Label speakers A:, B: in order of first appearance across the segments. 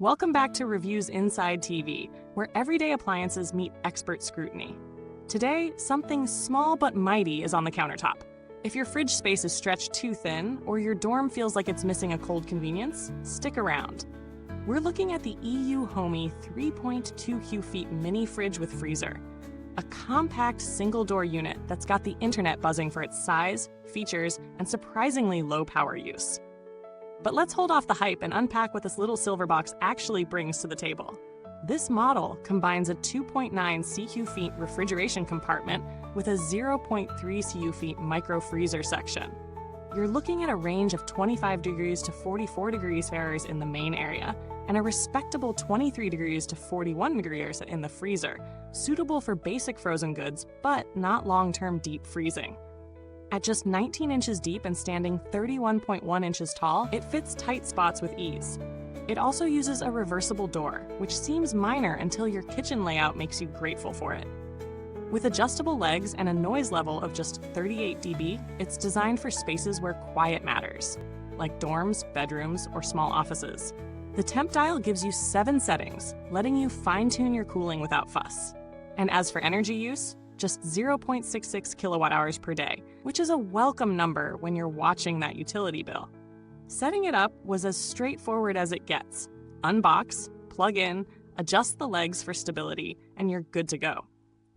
A: Welcome back to Reviewsinside TV, where everyday appliances meet expert scrutiny. Today, something small but mighty is on the countertop. If your fridge space is stretched too thin, or your dorm feels like it's missing a cold convenience, stick around. We're looking at the EUHOMY 3.2 Cu.Ft Mini Fridge with freezer, a compact single-door unit that's got the internet buzzing for its size, features, and surprisingly low power use. But let's hold off the hype and unpack what this little silver box actually brings to the table. This model combines a 2.9 Cu.Ft refrigeration compartment with a 0.3 Cu.Ft micro freezer section. You're looking at a range of 25 degrees to 44 degrees Fahrenheit in the main area, and a respectable 23 degrees to 41 degrees in the freezer, suitable for basic frozen goods, but not long-term deep freezing. At just 19 inches deep and standing 31.1 inches tall, it fits tight spots with ease. It also uses a reversible door, which seems minor until your kitchen layout makes you grateful for it. With adjustable legs and a noise level of just 38 dB, it's designed for spaces where quiet matters, like dorms, bedrooms, or small offices. The temp dial gives you 7 settings, letting you fine-tune your cooling without fuss. And as for energy use, just 0.66 kilowatt hours per day, which is a welcome number when you're watching that utility bill. Setting it up was as straightforward as it gets. Unbox, plug in, adjust the legs for stability, and you're good to go.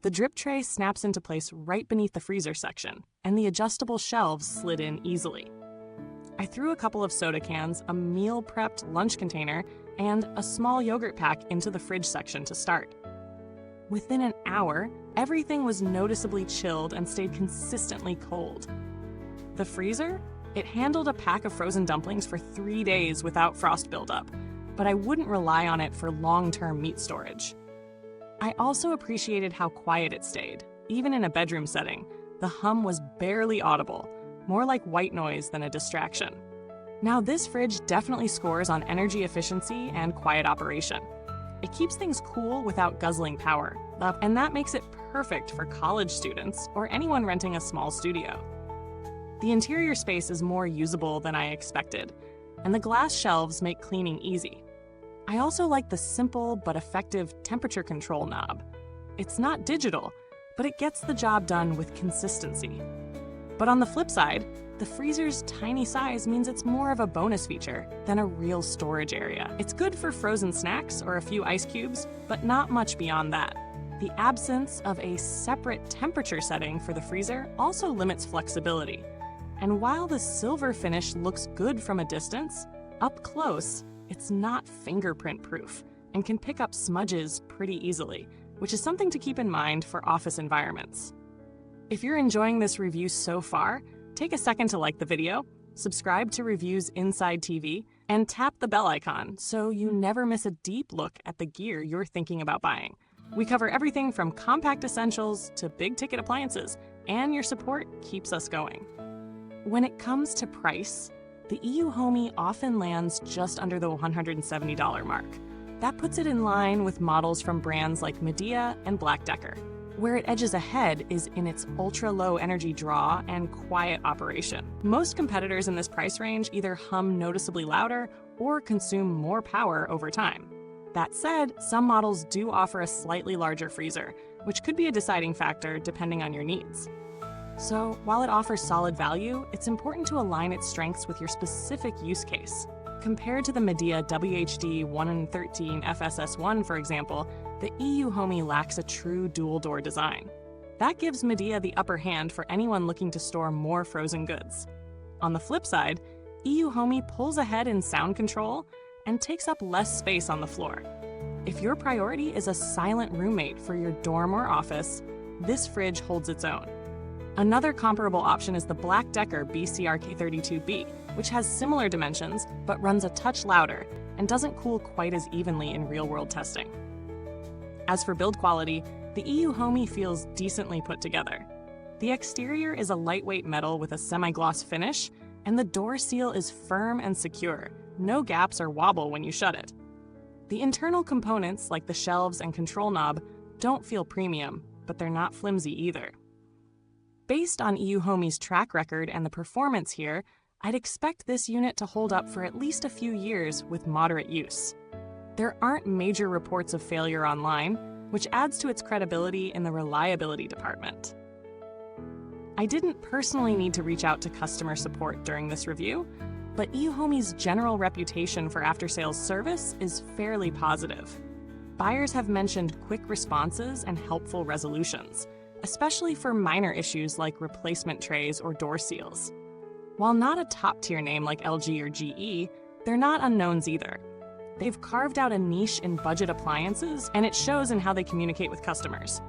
A: The drip tray snaps into place right beneath the freezer section, and the adjustable shelves slid in easily. I threw a couple of soda cans, a meal-prepped lunch container, and a small yogurt pack into the fridge section to start. Within an hour, everything was noticeably chilled and stayed consistently cold. The freezer? It handled a pack of frozen dumplings for 3 days without frost buildup, but I wouldn't rely on it for long-term meat storage. I also appreciated how quiet it stayed. Even in a bedroom setting, the hum was barely audible, more like white noise than a distraction. Now, this fridge definitely scores on energy efficiency and quiet operation. It keeps things cool without guzzling power, and that makes it perfect for college students or anyone renting a small studio. The interior space is more usable than I expected, and the glass shelves make cleaning easy. I also like the simple but effective temperature control knob. It's not digital, but it gets the job done with consistency. But on the flip side, the freezer's tiny size means it's more of a bonus feature than a real storage area. It's good for frozen snacks or a few ice cubes, but not much beyond that. The absence of a separate temperature setting for the freezer also limits flexibility. And while the silver finish looks good from a distance, up close, it's not fingerprint-proof and can pick up smudges pretty easily, which is something to keep in mind for office environments. If you're enjoying this review so far, take a second to like the video, subscribe to Reviewsinside TV, and tap the bell icon so you never miss a deep look at the gear you're thinking about buying. We cover everything from compact essentials to big-ticket appliances, and your support keeps us going. When it comes to price, the EUHOMY often lands just under the $170 mark. That puts it in line with models from brands like Midea and Black Decker. Where it edges ahead is in its ultra-low energy draw and quiet operation. Most competitors in this price range either hum noticeably louder or consume more power over time. That said, some models do offer a slightly larger freezer, which could be a deciding factor depending on your needs. So, while it offers solid value, it's important to align its strengths with your specific use case. Compared to the Midea WHD 113 FSS1, for example, the EUHOMY lacks a true dual-door design. That gives Midea the upper hand for anyone looking to store more frozen goods. On the flip side, EUHOMY pulls ahead in sound control and takes up less space on the floor. If your priority is a silent roommate for your dorm or office, this fridge holds its own. Another comparable option is the Black Decker BCRK32B, which has similar dimensions but runs a touch louder and doesn't cool quite as evenly in real-world testing. As for build quality, the EUHOMY feels decently put together. The exterior is a lightweight metal with a semi-gloss finish, and the door seal is firm and secure, no gaps or wobble when you shut it. The internal components, like the shelves and control knob, don't feel premium, but they're not flimsy either. Based on EUHOMY's track record and the performance here, I'd expect this unit to hold up for at least a few years with moderate use. There aren't major reports of failure online, which adds to its credibility in the reliability department. I didn't personally need to reach out to customer support during this review, but EUHOMY's general reputation for after-sales service is fairly positive. Buyers have mentioned quick responses and helpful resolutions, especially for minor issues like replacement trays or door seals. While not a top-tier name like LG or GE, they're not unknowns either. They've carved out a niche in budget appliances, and it shows in how they communicate with customers.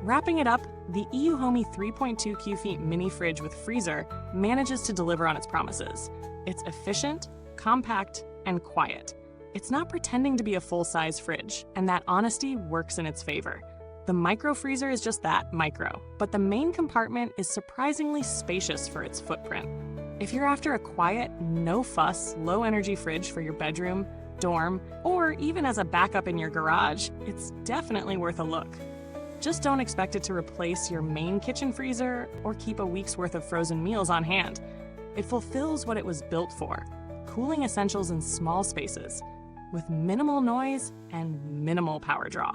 A: Wrapping it up, the EUHOMY 3.2 Cu.Ft Mini Fridge with freezer manages to deliver on its promises. It's efficient, compact, and quiet. It's not pretending to be a full-size fridge, and that honesty works in its favor. The micro freezer is just that, micro, but the main compartment is surprisingly spacious for its footprint. If you're after a quiet, no-fuss, low-energy fridge for your bedroom, dorm, or even as a backup in your garage, it's definitely worth a look. Just don't expect it to replace your main kitchen freezer or keep a week's worth of frozen meals on hand. It fulfills what it was built for, cooling essentials in small spaces, with minimal noise and minimal power draw.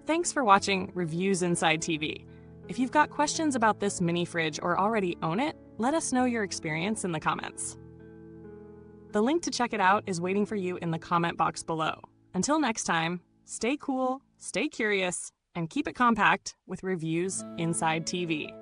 A: Thanks for watching Reviews Inside TV. If you've got questions about this mini fridge or already own it, let us know your experience in the comments. The link to check it out is waiting for you in the comment box below. Until next time, stay cool, stay curious, and keep it compact with Reviews Inside TV.